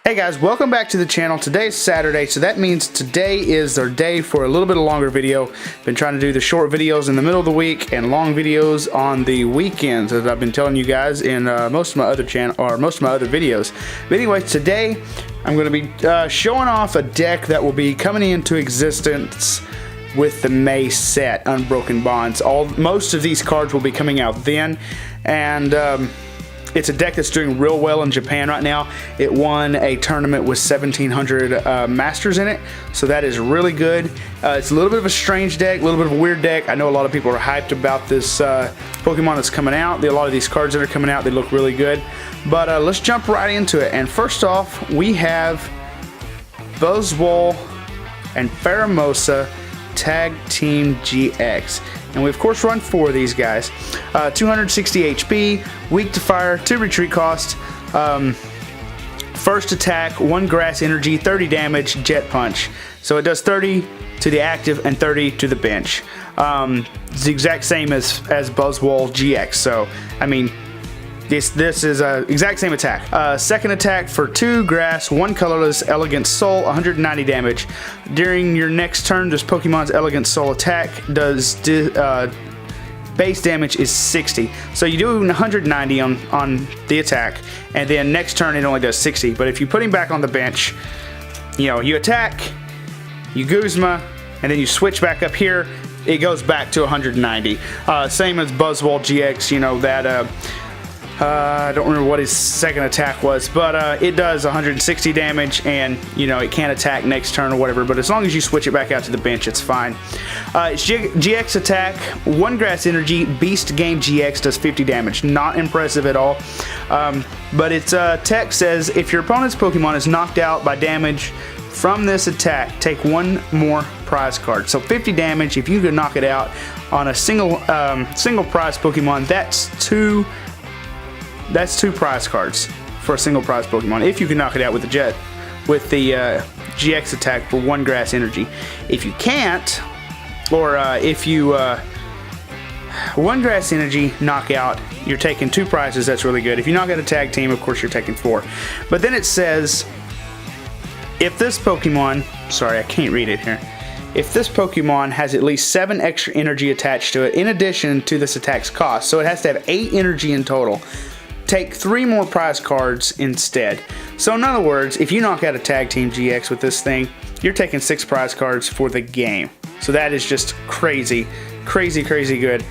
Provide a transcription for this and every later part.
Hey guys, welcome back to the channel. Today's Saturday, so that means today is our day for a little bit of longer video. Been trying to do the short videos in the middle of the week and long videos on the weekends, as I've been telling you guys in most of my other videos. But anyway, today I'm going to be showing off a deck that will be coming into existence with the May set, Unbroken Bonds. Most of these cards will be coming out then, and it's a deck that's doing real well in Japan right now. It won a tournament with 1,700 masters in it, so that is really good. It's a little bit of a strange deck, a little bit of a weird deck. I know a lot of people are hyped about this Pokemon that's coming out. A lot of these cards that are coming out, they look really good. But let's jump right into it. And first off, we have Buzzwole and Pheromosa Tag Team GX. And we of course run 4 of these guys. 260 HP, weak to fire, 2 retreat cost, first attack, 1 grass energy, 30 damage, jet punch. So it does 30 to the active and 30 to the bench. It's the exact same as Buzzwole GX. So I mean, this is exact same attack. Second attack for 2 grass, 1 colorless, Elegant Soul, 190 damage. During your next turn, this Pokemon's Elegant Soul attack does base damage is 60. So you do 190 on the attack, and then next turn it only does 60. But if you put him back on the bench, you know, you attack, you Guzma, and then you switch back up here, it goes back to 190. Same as Buzzwole GX, you know, that I don't remember what his second attack was, but it does 160 damage, and you know, it can't attack next turn or whatever, but as long as you switch it back out to the bench, it's fine. Its GX attack, 1 grass energy, Beast Game GX, does 50 damage. Not impressive at all, but its text says, if your opponent's Pokemon is knocked out by damage from this attack, take 1 more prize card. So 50 damage, if you could knock it out on a single prize Pokemon, that's 2 prize cards for a single prize Pokemon, if you can knock it out with the GX attack for 1 grass energy. If you can't, or if you 1 grass energy knockout, you're taking 2 prizes. That's really good. If you knock out a tag team, of course you're taking 4. But then it says, if this Pokemon, sorry, I can't read it here. If this Pokemon has at least 7 extra energy attached to it, in addition to this attack's cost, so it has to have 8 energy in total, take 3 more prize cards instead. So in other words, if you knock out a Tag Team GX with this thing, you're taking 6 prize cards for the game. So that is just crazy, crazy, crazy good.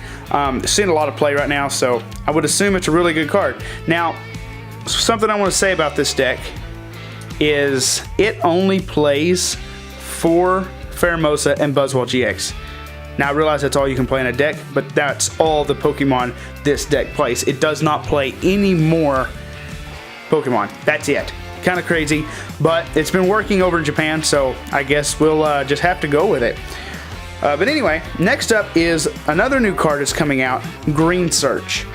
Seeing a lot of play right now, so I would assume it's a really good card. Now, something I want to say about this deck is it only plays for Pheromosa and Buzzwole GX. Now I realize that's all you can play in a deck, but that's all the Pokemon this deck plays. It does not play any more Pokemon. That's it. Kind of crazy, but it's been working over in Japan, so I guess we'll just have to go with it. But anyway, next up is another new card that's coming out, Green Search.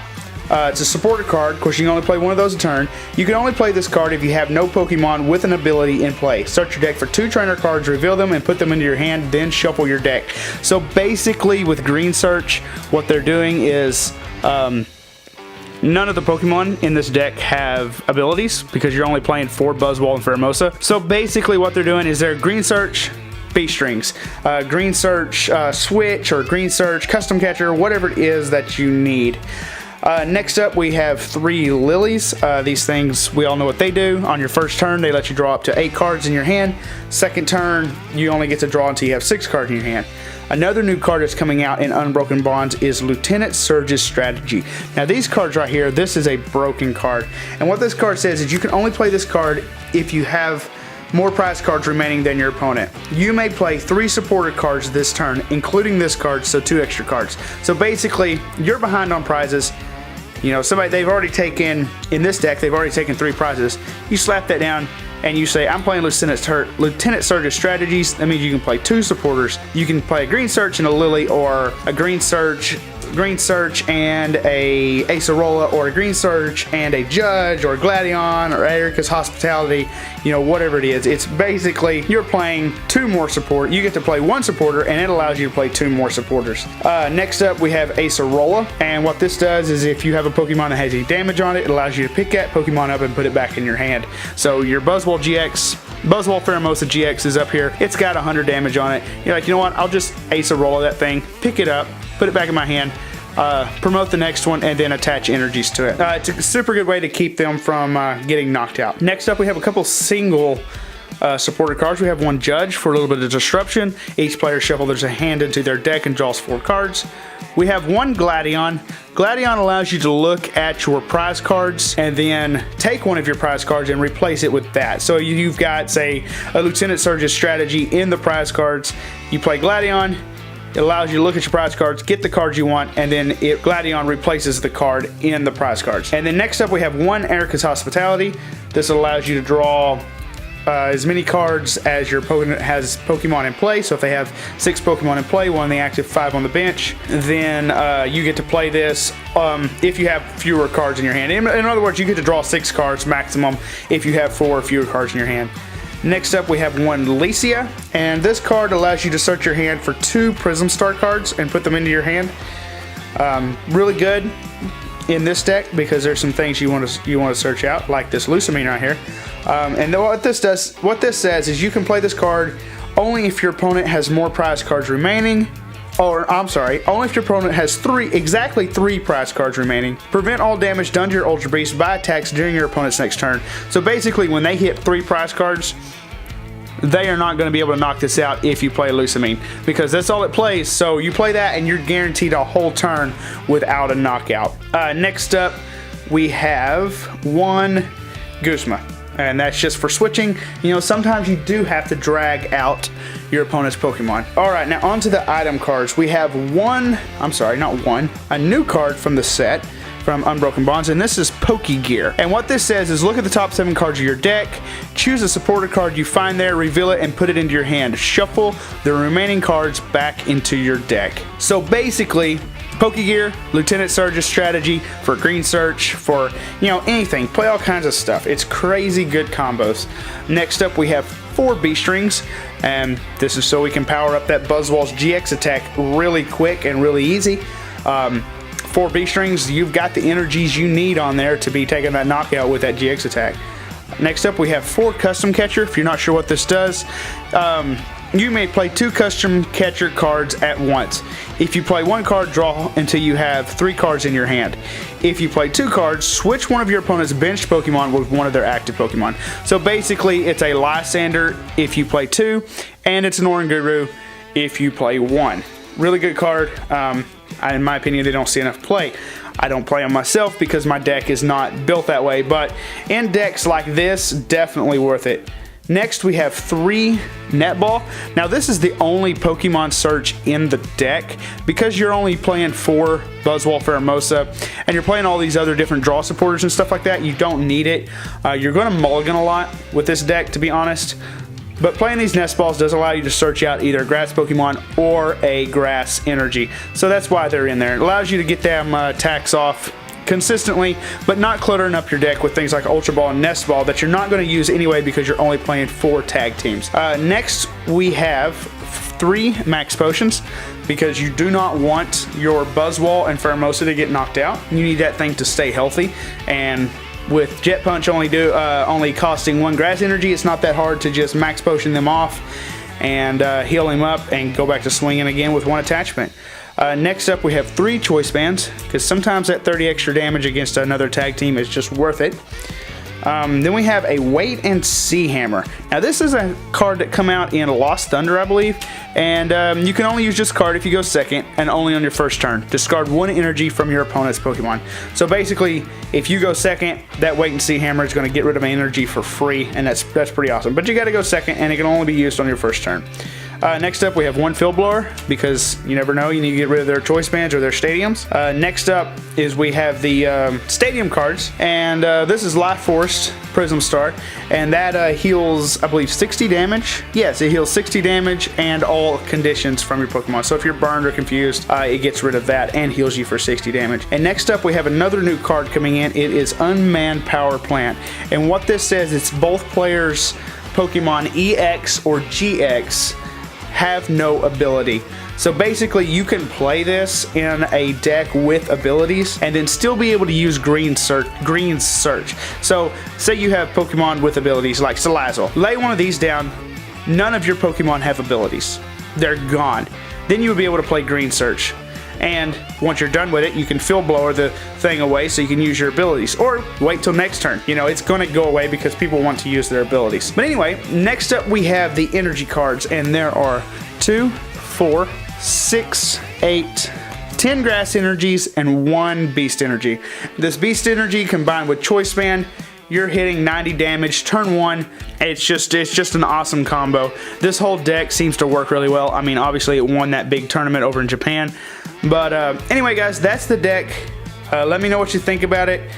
It's a supporter card. Of course, you can only play 1 of those a turn. You can only play this card if you have no Pokemon with an ability in play. Search your deck for 2 trainer cards, reveal them, and put them into your hand, then shuffle your deck. So basically, with Green Search, what they're doing is none of the Pokemon in this deck have abilities, because you're only playing 4 Buzzwole and Pheromosa. So basically what they're doing is they're Green Search, B-Strings, Green Search Switch, or Green Search Custom Catcher, whatever it is that you need. Next up, we have 3 Lilies. These things, we all know what they do. On your first turn, they let you draw up to 8 cards in your hand. Second turn, you only get to draw until you have 6 cards in your hand. Another new card that's coming out in Unbroken Bonds is Lieutenant Surge's Strategy. Now these cards right here, this is a broken card. And what this card says is you can only play this card if you have more prize cards remaining than your opponent. You may play 3 supported cards this turn, including this card, so 2 extra cards. So basically, you're behind on prizes. You know, they've already taken, in this deck, they've already taken 3 prizes. You slap that down and you say, I'm playing Lieutenant Surge's Strategies. That means you can play 2 supporters. You can play a Green Search and a Lily, or a Green Search, Green Search and a Acerola, or a Green Search and a Judge, or a Gladion, or Erica's Hospitality, you know, whatever it is. It's basically you're playing 2 more support. You get to play 1 supporter, and it allows you to play 2 more supporters. Next up, we have Acerola, and what this does is if you have a Pokemon that has any damage on it, it allows you to pick that Pokemon up and put it back in your hand. So your Buzzwole GX, Buzzwole Pheromosa GX is up here. It's got 100 damage on it. You're like, you know what? I'll just Acerola that thing, pick it up, put it back in my hand, promote the next one, and then attach energies to it. It's a super good way to keep them from getting knocked out. Next up, we have a couple single supporter cards. We have 1 Judge for a little bit of disruption. Each player shuffles a hand into their deck and draws 4 cards. We have 1 Gladion. Gladion allows you to look at your prize cards and then take one of your prize cards and replace it with that. So you've got, say, a Lieutenant Surge's strategy in the prize cards. You play Gladion. It allows you to look at your prize cards, get the cards you want, and then Gladion replaces the card in the prize cards. And then next up, we have 1 Erica's Hospitality. This allows you to draw as many cards as your opponent has Pokemon in play. So if they have 6 Pokemon in play, 1 on the active, 5 on the bench, then you get to play this if you have fewer cards in your hand. In other words, you get to draw 6 cards maximum if you have 4 or fewer cards in your hand. Next up, we have 1 Licia, and this card allows you to search your hand for 2 Prism Star cards and put them into your hand. Really good in this deck because there's some things you want to search out, like this Lusamine right here. And what this says is you can play this card only if your opponent has more prize cards remaining, or I'm sorry, only if your opponent has exactly 3 prize cards remaining. Prevent all damage done to your Ultra Beast by attacks during your opponent's next turn. So basically, when they hit 3 prize cards, they are not going to be able to knock this out if you play Lusamine, because that's all it plays. So you play that and you're guaranteed a whole turn without a knockout. Next up, we have 1 Guzma, and that's just for switching. You know, sometimes you do have to drag out your opponent's Pokemon. Alright, now onto the item cards. We have a new card from the set from Unbroken Bonds, and this is Pokegear. And what this says is look at the top 7 cards of your deck, choose a supporter card you find there, reveal it, and put it into your hand. Shuffle the remaining cards back into your deck. So basically, Pokegear, Lieutenant Surge's strategy for Green Search, for, you know, anything. Play all kinds of stuff. It's crazy good combos. Next up, we have 4 B-Strings, and this is so we can power up that Buzzwole's GX attack really quick and really easy. 4 B-Strings, you've got the energies you need on there to be taking that knockout with that GX attack. Next up, we have 4 Custom Catcher. If you're not sure what this does, you may play 2 Custom Catcher cards at once. If you play 1 card, draw until you have 3 cards in your hand. If you play 2 cards, switch one of your opponent's benched Pokemon with one of their active Pokemon. So basically, it's a Lysander if you play 2, and it's an Oranguru if you play 1. Really good card. In my opinion, they don't see enough play. I don't play them myself because my deck is not built that way, but in decks like this, definitely worth it. Next, we have 3 Netball. Now, this is the only Pokemon search in the deck. Because you're only playing 4 Buzzwole Pheromosa, and you're playing all these other different draw supporters and stuff like that, you don't need it. You're going to mulligan a lot with this deck, to be honest. But playing these Nest Balls does allow you to search out either a grass Pokemon or a grass energy. So that's why they're in there. It allows you to get them attacks off consistently, but not cluttering up your deck with things like Ultra Ball and Nest Ball that you're not going to use anyway because you're only playing 4 tag teams. Next, we have 3 Max Potions because you do not want your Buzzwole and Pheromosa to get knocked out. You need that thing to stay healthy, and with Jet Punch only costing 1 grass energy, it's not that hard to just Max Potion them off and heal him up and go back to swinging again with 1 attachment. Next up, we have 3 Choice Bands, because sometimes that 30 extra damage against another tag team is just worth it. Then we have a Wait and See Hammer. Now, this is a card that come out in Lost Thunder, I believe, and you can only use this card if you go second and only on your first turn. Discard 1 energy from your opponent's Pokemon. So basically, if you go second, that Wait and See Hammer is going to get rid of an energy for free, and that's pretty awesome. But you got to go second, and it can only be used on your first turn. Next up, we have one field blower, because you never know, you need to get rid of their choice bands or their stadiums. Next up is we have the stadium cards, and this is Life Force Prism Star, and that heals, I believe, 60 damage. Yes, it heals 60 damage and all conditions from your Pokemon. So if you're burned or confused, it gets rid of that and heals you for 60 damage. And next up, we have another new card coming in. It is Unmanned Power Plant, and what this says, it's both players' Pokemon EX or GX have no ability. So basically, you can play this in a deck with abilities and then still be able to use green search. So say you have Pokemon with abilities like Salazzle. Lay one of these down, none of your Pokemon have abilities. They're gone. Then you would be able to play green search. And once you're done with it, you can field blower the thing away so you can use your abilities. Or wait till next turn. You know, it's going to go away because people want to use their abilities. But anyway, next up we have the energy cards, and there are 2, 4, 6, 8, 10 grass energies and 1 beast energy. This beast energy combined with choice band, you're hitting 90 damage turn 1. It's just an awesome combo. This whole deck seems to work really well. I mean, obviously it won that big tournament over in Japan. But anyway, guys, that's the deck. Let me know what you think about it.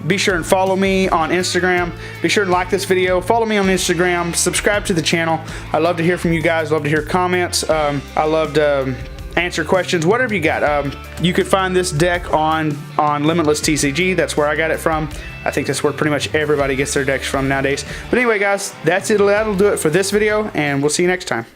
Be sure and follow me on Instagram. Be sure and like this video. Follow me on Instagram. Subscribe to the channel. I love to hear from you guys. Love to hear comments. I love to answer questions, whatever you got. You could find this deck on Limitless TCG. That's where I got it from. I think that's where pretty much everybody gets their decks from nowadays. But anyway, guys, that's it. That'll do it for this video, and we'll see you next time.